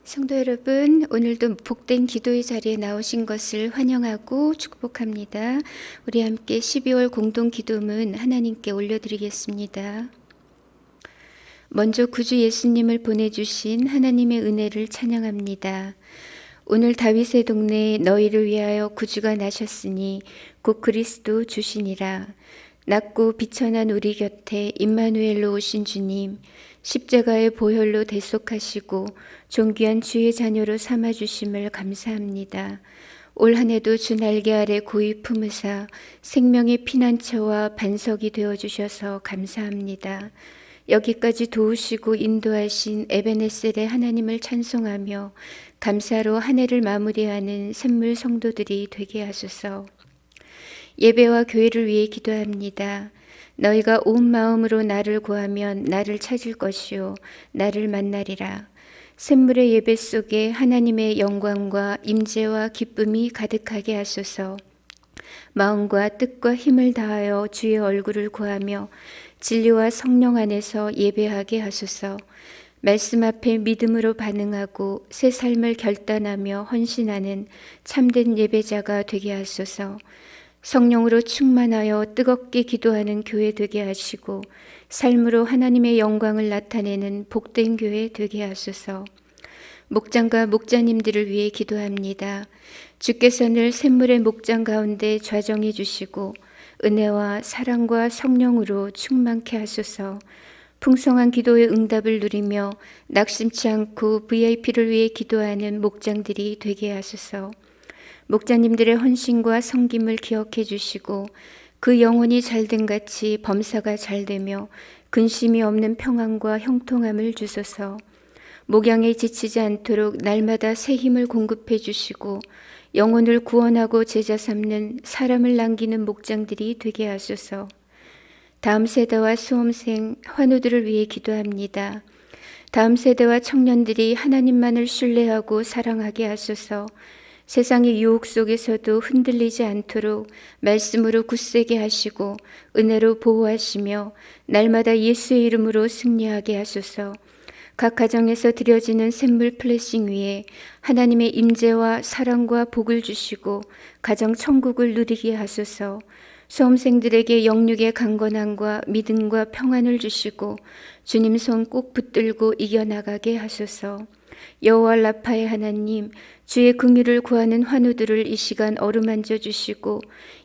성도 여러분, 오늘도 복된 기도의 자리에 나오신 것을 환영하고 축복합니다. 우리 함께 12월 공동 기도문 하나님께 올려드리겠습니다. 먼저 구주 예수님을 보내주신 하나님의 은혜를 찬양합니다. 오늘 다윗의 동네에 너희를 위하여 구주가 나셨으니 곧 그리스도 주시니라. 낮고 비천한 우리 곁에 임마누엘로 오신 주님, 십자가의 보혈로 대속하시고 존귀한 주의 자녀로 삼아주심을 감사합니다. 올 한 해도 주 날개 아래 고이 품으사 생명의 피난처와 반석이 되어주셔서 감사합니다. 여기까지 도우시고 인도하신 에베네셀의 하나님을 찬송하며 감사로 한 해를 마무리하는 샘물 성도들이 되게 하소서. 예배와 교회를 위해 기도합니다. 너희가 온 마음으로 나를 구하면 나를 찾을 것이요 나를 만나리라. 샘물의 예배 속에 하나님의 영광과 임재와 기쁨이 가득하게 하소서. 마음과 뜻과 힘을 다하여 주의 얼굴을 구하며 진리와 성령 안에서 예배하게 하소서. 말씀 앞에 믿음으로 반응하고 새 삶을 결단하며 헌신하는 참된 예배자가 되게 하소서. 성령으로 충만하여 뜨겁게 기도하는 교회 되게 하시고 삶으로 하나님의 영광을 나타내는 복된 교회 되게 하소서. 목장과 목자님들을 위해 기도합니다. 주께서 늘 샘물의 목장 가운데 좌정해 주시고 은혜와 사랑과 성령으로 충만케 하소서. 풍성한 기도의 응답을 누리며 낙심치 않고 VIP를 위해 기도하는 목장들이 되게 하소서. 목자님들의 헌신과 섬김을 기억해 주시고 그 영혼이 잘된 같이 범사가 잘되며 근심이 없는 평안과 형통함을 주소서. 목양에 지치지 않도록 날마다 새 힘을 공급해 주시고 영혼을 구원하고 제자 삼는 사람을 남기는 목장들이 되게 하소서. 다음 세대와 수험생 환우들을 위해 기도합니다. 다음 세대와 청년들이 하나님만을 신뢰하고 사랑하게 하소서. 세상의 유혹 속에서도 흔들리지 않도록 말씀으로 굳세게 하시고 은혜로 보호하시며 날마다 예수의 이름으로 승리하게 하소서. 각 가정에서 드려지는 샘물 플래싱 위에 하나님의 임재와 사랑과 복을 주시고 가정 천국을 누리게 하소서. 수험생들에게 영육의 강건함과 믿음과 평안을 주시고 주님 손 꼭 붙들고 이겨나가게 하소서. 여호와 라파의 하나님, 주의 긍휼을 구하는 환우들을 이 시간 어루만져 주시고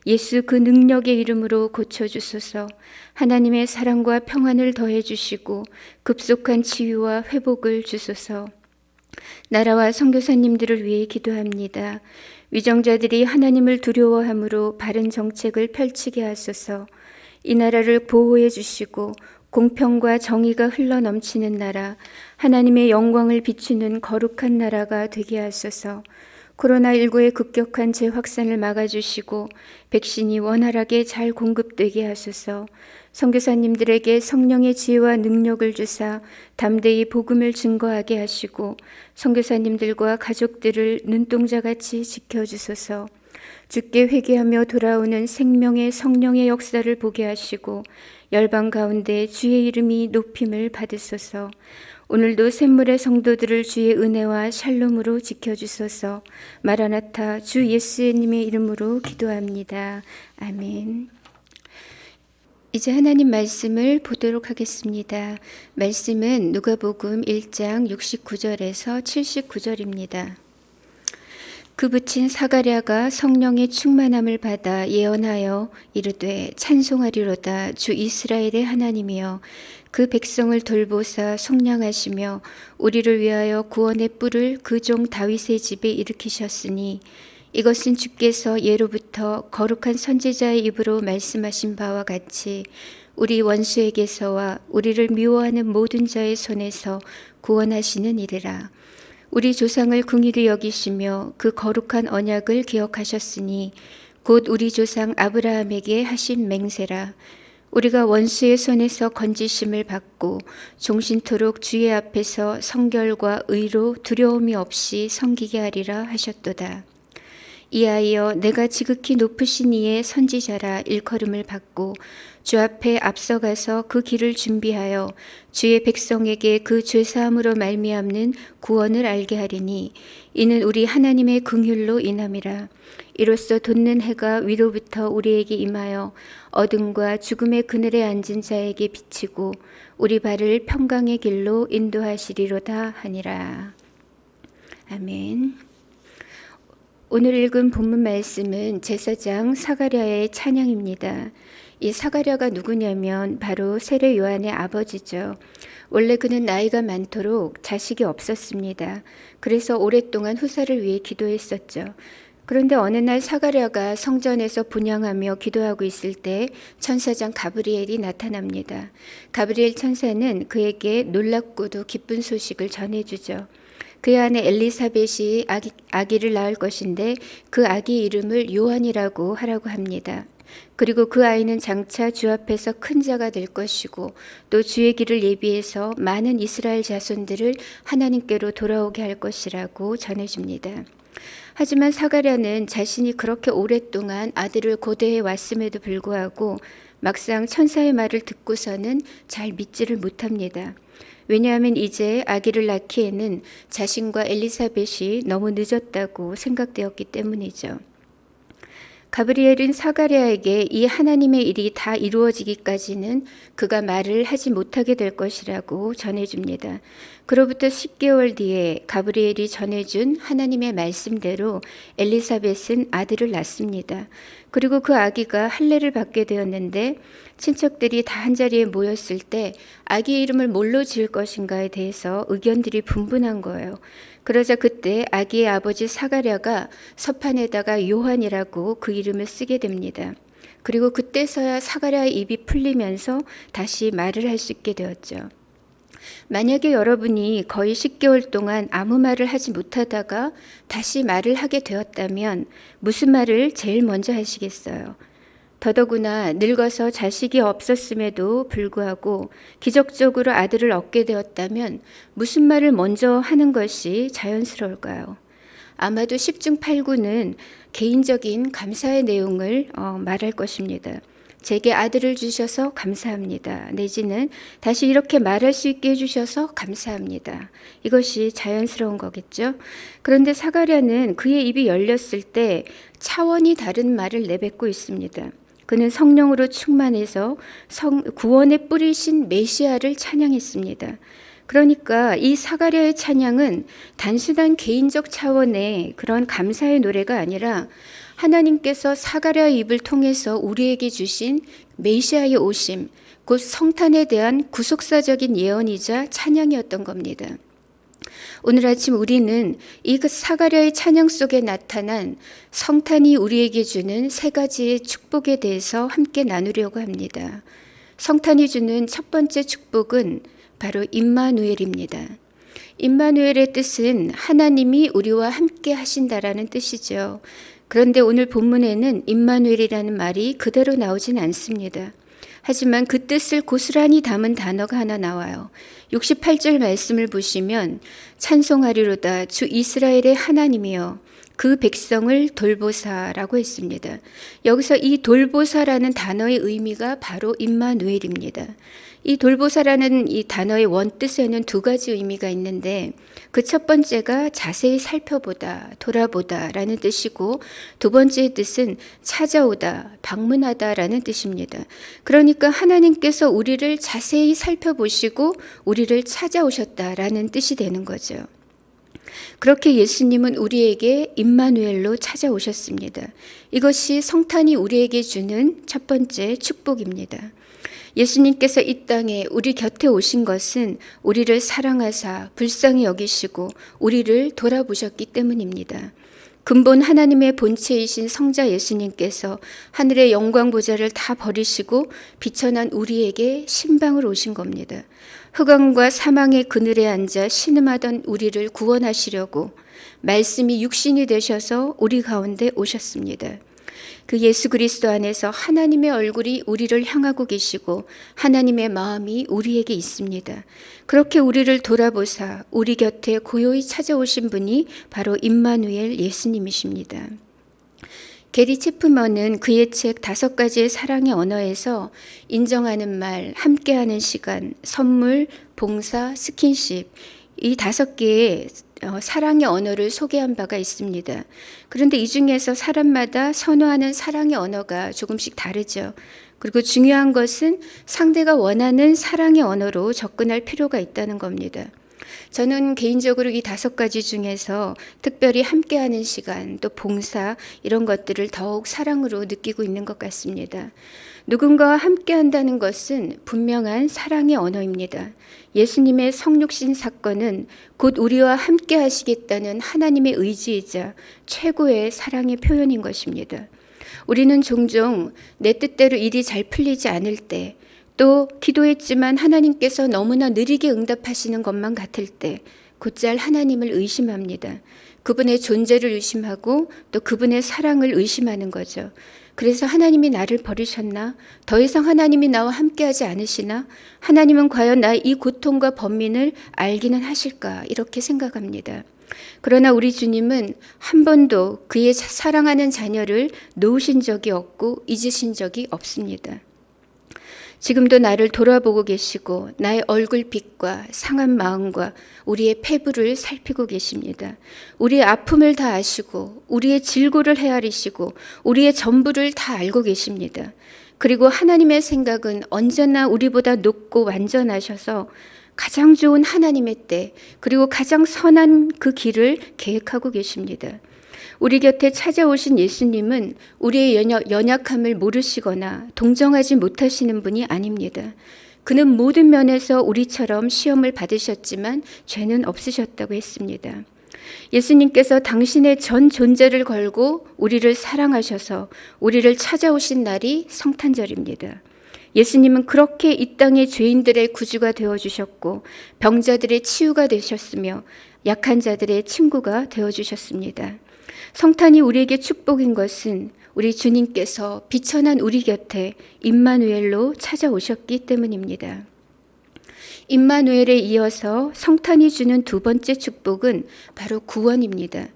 예수 그 능력의 이름으로 고쳐주소서. 하나님의 사랑과 평안을 더해 주시고 급속한 치유와 회복을 주소서. 나라와 선교사님들을 위해 기도합니다. 위정자들이 하나님을 두려워함으로 바른 정책을 펼치게 하소서. 이 나라를 보호해 주시고 공평과 정의가 흘러넘치는 나라, 하나님의 영광을 비추는 거룩한 나라가 되게 하소서. 코로나19의 급격한 재확산을 막아주시고 백신이 원활하게 잘 공급되게 하소서. 선교사님들에게 성령의 지혜와 능력을 주사 담대히 복음을 증거하게 하시고 선교사님들과 가족들을 눈동자같이 지켜주소서. 주께 회개하며 돌아오는 생명의 성령의 역사를 보게 하시고 열방 가운데 주의 이름이 높임을 받으소서. 오늘도 샘물의 성도들을 주의 은혜와 샬롬으로 지켜주소서. 마라나타 주 예수님의 이름으로 기도합니다. 아멘. 이제 하나님 말씀을 보도록 하겠습니다. 말씀은 누가복음 1장 69절에서 79절입니다. 그 붙인 사가랴가 성령의 충만함을 받아 예언하여 이르되 찬송하리로다. 주 이스라엘의 하나님이여 그 백성을 돌보사 속량하시며 우리를 위하여 구원의 뿔을 그 종 다윗의 집에 일으키셨으니 이것은 주께서 예로부터 거룩한 선지자의 입으로 말씀하신 바와 같이 우리 원수에게서와 우리를 미워하는 모든 자의 손에서 구원하시는 이르라. 우리 조상을 긍휼히 여기시며 그 거룩한 언약을 기억하셨으니 곧 우리 조상 아브라함에게 하신 맹세라. 우리가 원수의 손에서 건지심을 받고 종신토록 주의 앞에서 성결과 의로 두려움이 없이 섬기게 하리라 하셨도다. 이하여 내가 지극히 높으신 이의 선지자라 일컬음을 받고 주 앞에 앞서가서 그 길을 준비하여 주의 백성에게 그 죄사함으로 말미암는 구원을 알게 하리니 이는 우리 하나님의 긍휼로 인함이라. 이로써 돋는 해가 위로부터 우리에게 임하여 어둠과 죽음의 그늘에 앉은 자에게 비치고 우리 발을 평강의 길로 인도하시리로다 하니라. 아멘. 오늘 읽은 본문 말씀은 제사장 사가랴의 찬양입니다. 이 사가랴가 누구냐면 바로 세례 요한의 아버지죠. 원래 그는 나이가 많도록 자식이 없었습니다. 그래서 오랫동안 후사를 위해 기도했었죠. 그런데 어느 날 사가랴가 성전에서 분향하며 기도하고 있을 때 천사장 가브리엘이 나타납니다. 가브리엘 천사는 그에게 놀랍고도 기쁜 소식을 전해주죠. 그의 아내 엘리사벳이 아기를 낳을 것인데 그 아기 이름을 요한이라고 하라고 합니다. 그리고 그 아이는 장차 주 앞에서 큰 자가 될 것이고 또 주의 길을 예비해서 많은 이스라엘 자손들을 하나님께로 돌아오게 할 것이라고 전해집니다. 하지만 사가랴는 자신이 그렇게 오랫동안 아들을 고대해 왔음에도 불구하고 막상 천사의 말을 듣고서는 잘 믿지를 못합니다. 왜냐하면 이제 아기를 낳기에는 자신과 엘리사벳이 너무 늦었다고 생각되었기 때문이죠. 가브리엘은 사가랴에게 이 하나님의 일이 다 이루어지기까지는 그가 말을 하지 못하게 될 것이라고 전해줍니다. 그로부터 10개월 뒤에 가브리엘이 전해준 하나님의 말씀대로 엘리사벳은 아들을 낳습니다. 그리고 그 아기가 할례를 받게 되었는데 친척들이 다 한자리에 모였을 때 아기 이름을 뭘로 지을 것인가에 대해서 의견들이 분분한 거예요. 그러자 그때 아기의 아버지 사가랴가 서판에다가 요한이라고 그 이름을 쓰게 됩니다. 그리고 그때서야 사가랴의 입이 풀리면서 다시 말을 할 수 있게 되었죠. 만약에 여러분이 거의 10개월 동안 아무 말을 하지 못하다가 다시 말을 하게 되었다면 무슨 말을 제일 먼저 하시겠어요? 더더구나 늙어서 자식이 없었음에도 불구하고 기적적으로 아들을 얻게 되었다면 무슨 말을 먼저 하는 것이 자연스러울까요? 아마도 10중 8구는 개인적인 감사의 내용을 말할 것입니다. 제게 아들을 주셔서 감사합니다. 내지는 다시 이렇게 말할 수 있게 해주셔서 감사합니다. 이것이 자연스러운 거겠죠. 그런데 사가랴는 그의 입이 열렸을 때 차원이 다른 말을 내뱉고 있습니다. 그는 성령으로 충만해서 구원의 뿌리신 메시아를 찬양했습니다. 그러니까 이 사가랴의 찬양은 단순한 개인적 차원의 그런 감사의 노래가 아니라 하나님께서 사가랴의 입을 통해서 우리에게 주신 메시아의 오심, 곧 성탄에 대한 구속사적인 예언이자 찬양이었던 겁니다. 오늘 아침 우리는 이 사가랴의 찬양 속에 나타난 성탄이 우리에게 주는 세 가지의 축복에 대해서 함께 나누려고 합니다. 성탄이 주는 첫 번째 축복은 바로 임마누엘입니다. 임마누엘의 뜻은 하나님이 우리와 함께 하신다라는 뜻이죠. 그런데 오늘 본문에는 임마누엘이라는 말이 그대로 나오진 않습니다. 하지만 그 뜻을 고스란히 담은 단어가 하나 나와요. 68절 말씀을 보시면 찬송하리로다 주 이스라엘의 하나님이여 그 백성을 돌보사라고 했습니다. 여기서 이 돌보사라는 단어의 의미가 바로 임마누엘입니다. 이 돌보사라는 이 단어의 원뜻에는 두 가지 의미가 있는데 그 첫 번째가 자세히 살펴보다, 돌아보다 라는 뜻이고 두 번째의 뜻은 찾아오다, 방문하다 라는 뜻입니다. 그러니까 하나님께서 우리를 자세히 살펴보시고 우리를 찾아오셨다라는 뜻이 되는 거죠. 그렇게 예수님은 우리에게 임마누엘로 찾아오셨습니다. 이것이 성탄이 우리에게 주는 첫 번째 축복입니다. 예수님께서 이 땅에 우리 곁에 오신 것은 우리를 사랑하사 불쌍히 여기시고 우리를 돌아보셨기 때문입니다. 근본 하나님의 본체이신 성자 예수님께서 하늘의 영광 보좌를 다 버리시고 비천한 우리에게 신방을 오신 겁니다. 흑암과 사망의 그늘에 앉아 신음하던 우리를 구원하시려고 말씀이 육신이 되셔서 우리 가운데 오셨습니다. 그 예수 그리스도 안에서 하나님의 얼굴이 우리를 향하고 계시고 하나님의 마음이 우리에게 있습니다. 그렇게 우리를 돌아보사 우리 곁에 고요히 찾아오신 분이 바로 임마누엘 예수님이십니다. 게리 체프먼은 그의 책 5가지의 사랑의 언어에서 인정하는 말, 함께하는 시간, 선물, 봉사, 스킨십 이 5개의 사랑의 언어를 소개한 바가 있습니다. 그런데 이 중에서 사람마다 선호하는 사랑의 언어가 조금씩 다르죠. 그리고 중요한 것은 상대가 원하는 사랑의 언어로 접근할 필요가 있다는 겁니다. 저는 개인적으로 이 5가지 중에서 특별히 함께하는 시간, 또 봉사 이런 것들을 더욱 사랑으로 느끼고 있는 것 같습니다. 누군가와 함께한다는 것은 분명한 사랑의 언어입니다. 예수님의 성육신 사건은 곧 우리와 함께 하시겠다는 하나님의 의지이자 최고의 사랑의 표현인 것입니다. 우리는 종종 내 뜻대로 일이 잘 풀리지 않을 때, 또 기도했지만 하나님께서 너무나 느리게 응답하시는 것만 같을 때 곧잘 하나님을 의심합니다. 그분의 존재를 의심하고 또 그분의 사랑을 의심하는 거죠. 그래서 하나님이 나를 버리셨나? 더 이상 하나님이 나와 함께하지 않으시나? 하나님은 과연 나의 이 고통과 번민을 알기는 하실까? 이렇게 생각합니다. 그러나 우리 주님은 한 번도 그의 사랑하는 자녀를 놓으신 적이 없고 잊으신 적이 없습니다. 지금도 나를 돌아보고 계시고 나의 얼굴빛과 상한 마음과 우리의 폐부를 살피고 계십니다. 우리의 아픔을 다 아시고 우리의 질고를 헤아리시고 우리의 전부를 다 알고 계십니다. 그리고 하나님의 생각은 언제나 우리보다 높고 완전하셔서 가장 좋은 하나님의 때, 그리고 가장 선한 그 길을 계획하고 계십니다. 우리 곁에 찾아오신 예수님은 우리의 연약함을 모르시거나 동정하지 못하시는 분이 아닙니다. 그는 모든 면에서 우리처럼 시험을 받으셨지만 죄는 없으셨다고 했습니다. 예수님께서 당신의 전 존재를 걸고 우리를 사랑하셔서 우리를 찾아오신 날이 성탄절입니다. 예수님은 그렇게 이 땅의 죄인들의 구주가 되어주셨고 병자들의 치유가 되셨으며 약한 자들의 친구가 되어주셨습니다. 성탄이 우리에게 축복인 것은 우리 주님께서 비천한 우리 곁에 임마누엘로 찾아오셨기 때문입니다. 임마누엘에 이어서 성탄이 주는 2번째 축복은 바로 구원입니다.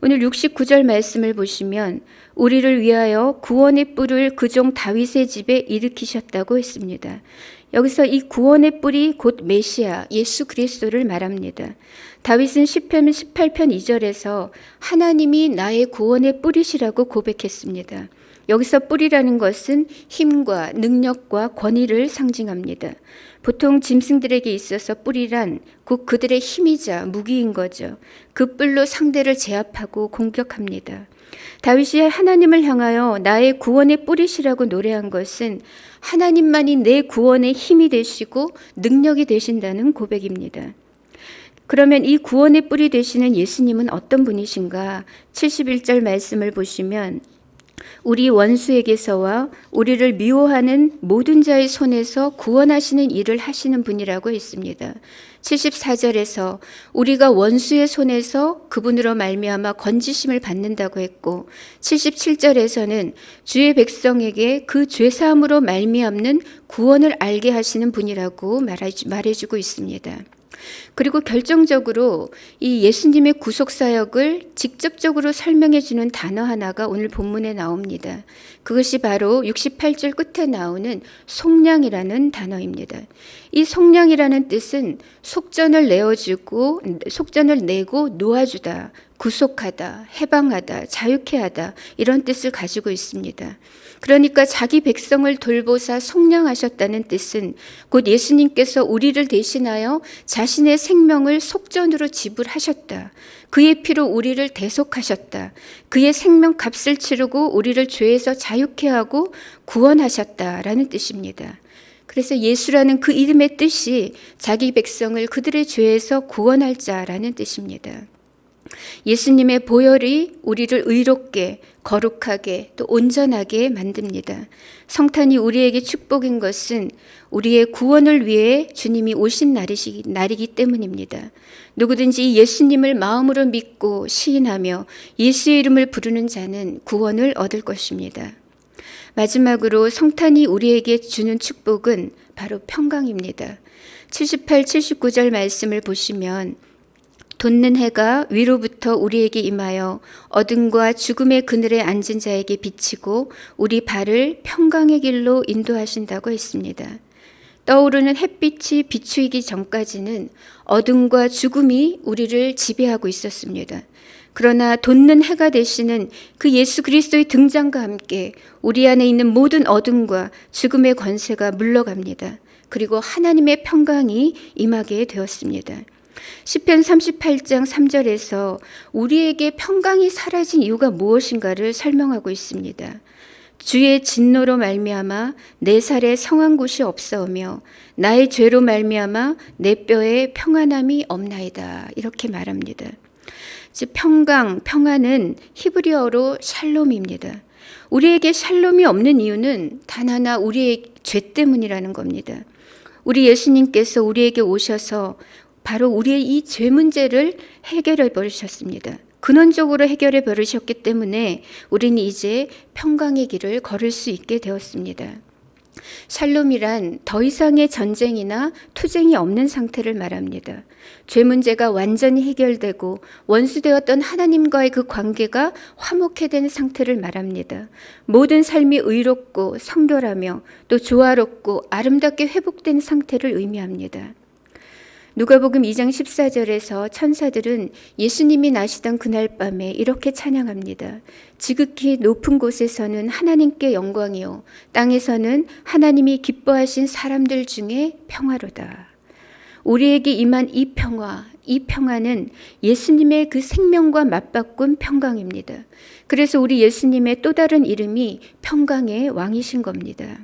오늘 69절 말씀을 보시면 우리를 위하여 구원의 뿔을 그종 다윗의 집에 일으키셨다고 했습니다. 여기서 이 구원의 뿔이 곧 메시아 예수 그리스도를 말합니다. 다윗은 시편 18편 2절에서 하나님이 나의 구원의 뿔이시라고 고백했습니다. 여기서 뿔이라는 것은 힘과 능력과 권위를 상징합니다. 보통 짐승들에게 있어서 뿔이란 곧 그들의 힘이자 무기인 거죠. 그 뿔로 상대를 제압하고 공격합니다. 다윗이 하나님을 향하여 나의 구원의 뿔이시라고 노래한 것은 하나님만이 내 구원의 힘이 되시고 능력이 되신다는 고백입니다. 그러면 이 구원의 뿔이 되시는 예수님은 어떤 분이신가? 71절 말씀을 보시면 우리 원수에게서와 우리를 미워하는 모든 자의 손에서 구원하시는 일을 하시는 분이라고 했습니다. 74절에서 우리가 원수의 손에서 그분으로 말미암아 건지심을 받는다고 했고 77절에서는 주의 백성에게 그 죄사함으로 말미암는 구원을 알게 하시는 분이라고 말해주고 있습니다. 그리고 결정적으로 이 예수님의 구속사역을 직접적으로 설명해 주는 단어 하나가 오늘 본문에 나옵니다. 그것이 바로 68절 끝에 나오는 속량이라는 단어입니다. 이 속량이라는 뜻은 속전을 내고 놓아주다, 구속하다, 해방하다, 자유케 하다 이런 뜻을 가지고 있습니다. 그러니까 자기 백성을 돌보사 속량하셨다는 뜻은 곧 예수님께서 우리를 대신하여 자신의 생명을 속전으로 지불하셨다. 그의 피로 우리를 대속하셨다. 그의 생명 값을 치르고 우리를 죄에서 자유케 하고 구원하셨다라는 뜻입니다. 그래서 예수라는 그 이름의 뜻이 자기 백성을 그들의 죄에서 구원할 자라는 뜻입니다. 예수님의 보혈이 우리를 의롭게, 거룩하게, 또 온전하게 만듭니다. 성탄이 우리에게 축복인 것은 우리의 구원을 위해 주님이 오신 날이기 때문입니다. 누구든지 예수님을 마음으로 믿고 시인하며 예수의 이름을 부르는 자는 구원을 얻을 것입니다. 마지막으로 성탄이 우리에게 주는 축복은 바로 평강입니다. 78, 79절 말씀을 보시면 돋는 해가 위로부터 우리에게 임하여 어둠과 죽음의 그늘에 앉은 자에게 비치고 우리 발을 평강의 길로 인도하신다고 했습니다. 떠오르는 햇빛이 비추이기 전까지는 어둠과 죽음이 우리를 지배하고 있었습니다. 그러나 돋는 해가 되시는 그 예수 그리스도의 등장과 함께 우리 안에 있는 모든 어둠과 죽음의 권세가 물러갑니다. 그리고 하나님의 평강이 임하게 되었습니다. 시편 38장 3절에서 우리에게 평강이 사라진 이유가 무엇인가를 설명하고 있습니다. 주의 진노로 말미암아 내 살에 성한 곳이 없사오며 나의 죄로 말미암아 내 뼈에 평안함이 없나이다. 이렇게 말합니다. 즉 평강, 평안은 히브리어로 샬롬입니다. 우리에게 샬롬이 없는 이유는 단 하나 우리의 죄 때문이라는 겁니다. 우리 예수님께서 우리에게 오셔서 바로 우리의 이 죄 문제를 해결해 버리셨습니다. 근원적으로 해결해 버리셨기 때문에 우리는 이제 평강의 길을 걸을 수 있게 되었습니다. 샬롬이란 더 이상의 전쟁이나 투쟁이 없는 상태를 말합니다. 죄 문제가 완전히 해결되고 원수되었던 하나님과의 그 관계가 화목해된 상태를 말합니다. 모든 삶이 의롭고 성결하며 또 조화롭고 아름답게 회복된 상태를 의미합니다. 누가복음 2장 14절에서 천사들은 예수님이 나시던 그날 밤에 이렇게 찬양합니다. 지극히 높은 곳에서는 하나님께 영광이요 땅에서는 하나님이 기뻐하신 사람들 중에 평화로다. 우리에게 임한 이 평화, 이 평화는 예수님의 그 생명과 맞바꾼 평강입니다. 그래서 우리 예수님의 또 다른 이름이 평강의 왕이신 겁니다.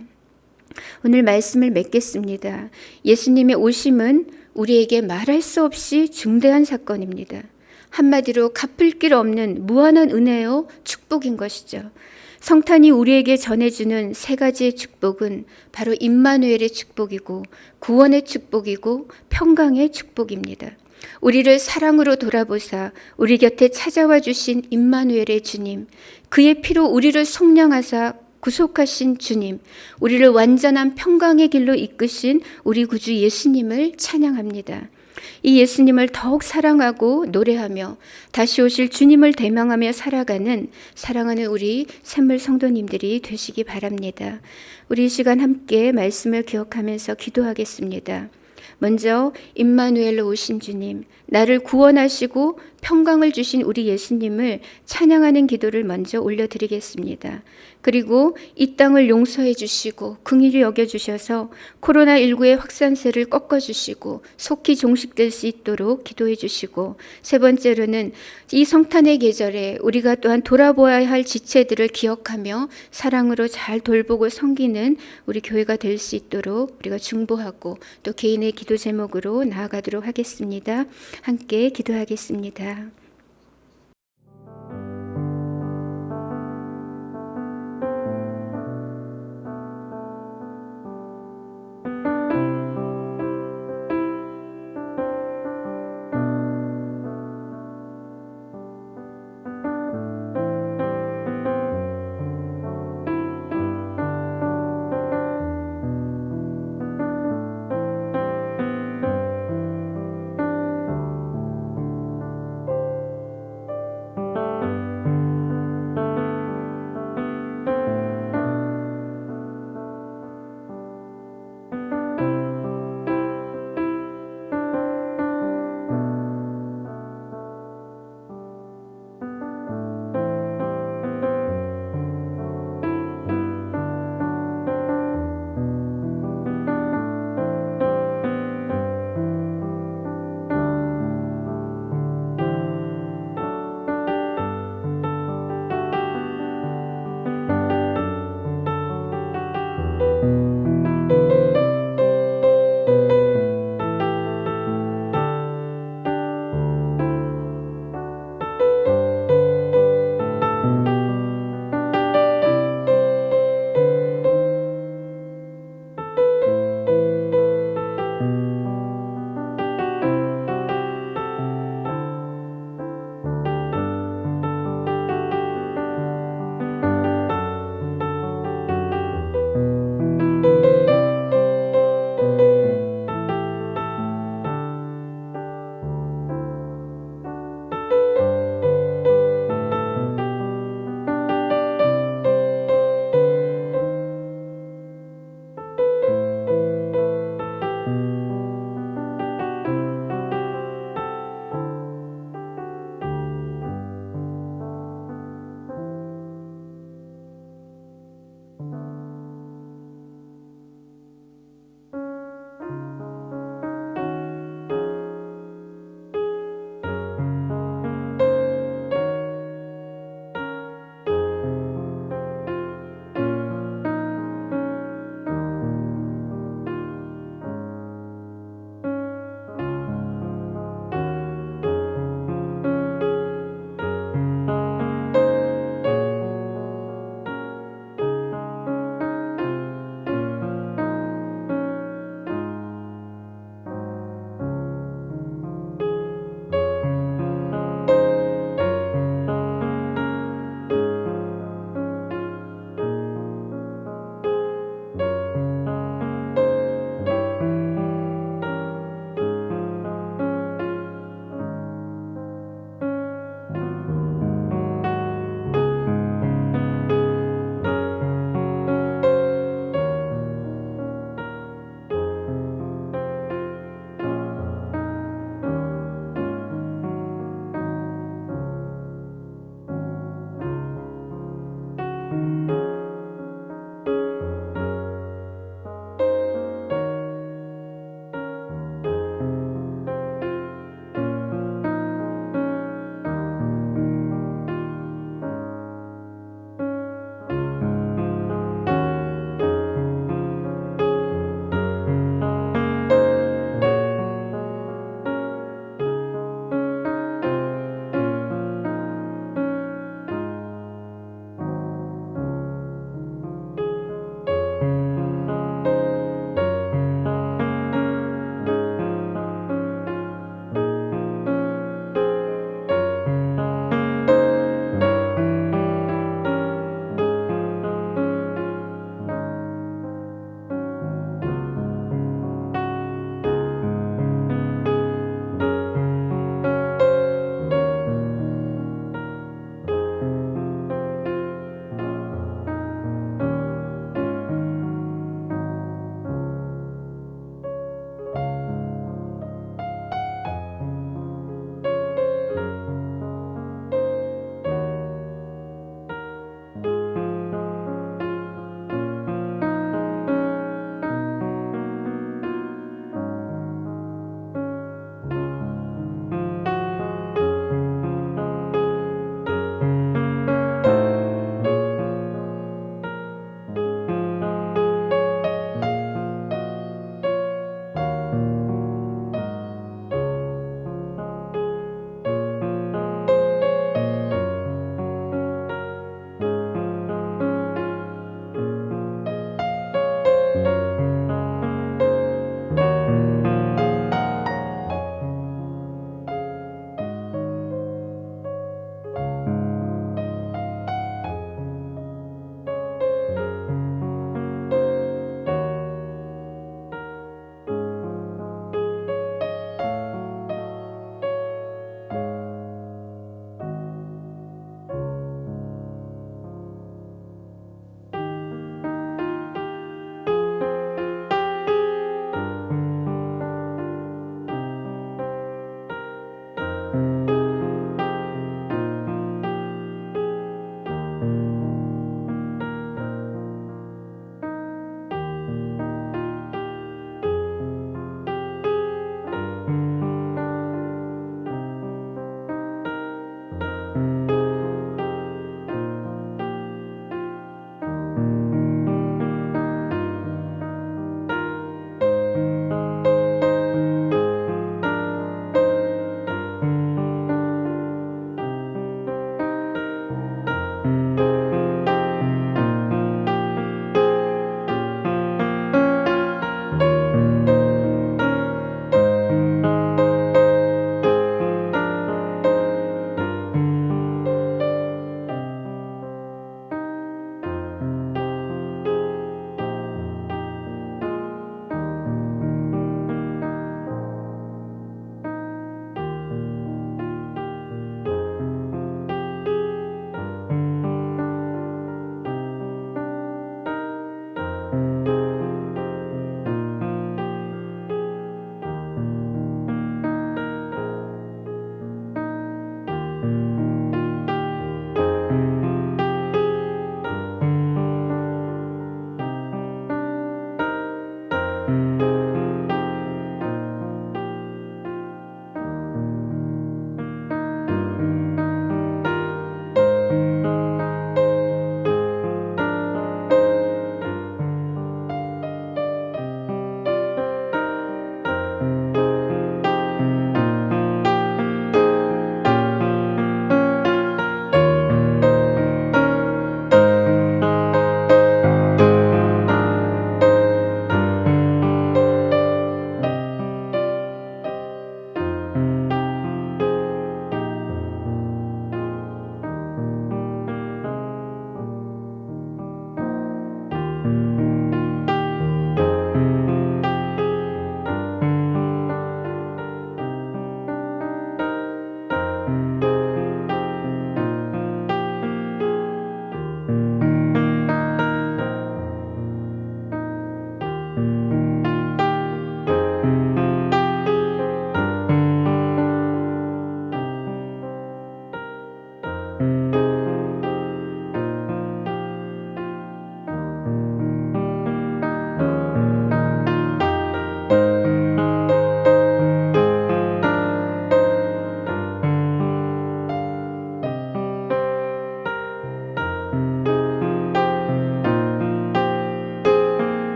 오늘 말씀을 맺겠습니다. 예수님의 오심은 우리에게 말할 수 없이 중대한 사건입니다. 한마디로 갚을 길 없는 무한한 은혜요 축복인 것이죠. 성탄이 우리에게 전해주는 세 가지의 축복은 바로 임마누엘의 축복이고 구원의 축복이고 평강의 축복입니다. 우리를 사랑으로 돌아보사 우리 곁에 찾아와 주신 임마누엘의 주님, 그의 피로 우리를 속량하사 구속하신 주님, 우리를 완전한 평강의 길로 이끄신 우리 구주 예수님을 찬양합니다. 이 예수님을 더욱 사랑하고 노래하며 다시 오실 주님을 대명하며 살아가는 사랑하는 우리 샘물 성도님들이 되시기 바랍니다. 우리 이 시간 함께 말씀을 기억하면서 기도하겠습니다. 먼저 임마누엘로 오신 주님, 나를 구원하시고 평강을 주신 우리 예수님을 찬양하는 기도를 먼저 올려드리겠습니다. 그리고 이 땅을 용서해 주시고 긍휼히 여겨주셔서 코로나19의 확산세를 꺾어주시고 속히 종식될 수 있도록 기도해 주시고, 세 번째로는 이 성탄의 계절에 우리가 또한 돌아보아야 할 지체들을 기억하며 사랑으로 잘 돌보고 섬기는 우리 교회가 될 수 있도록 우리가 중보하고 또 개인의 기도 제목으로 나아가도록 하겠습니다. 함께 기도하겠습니다.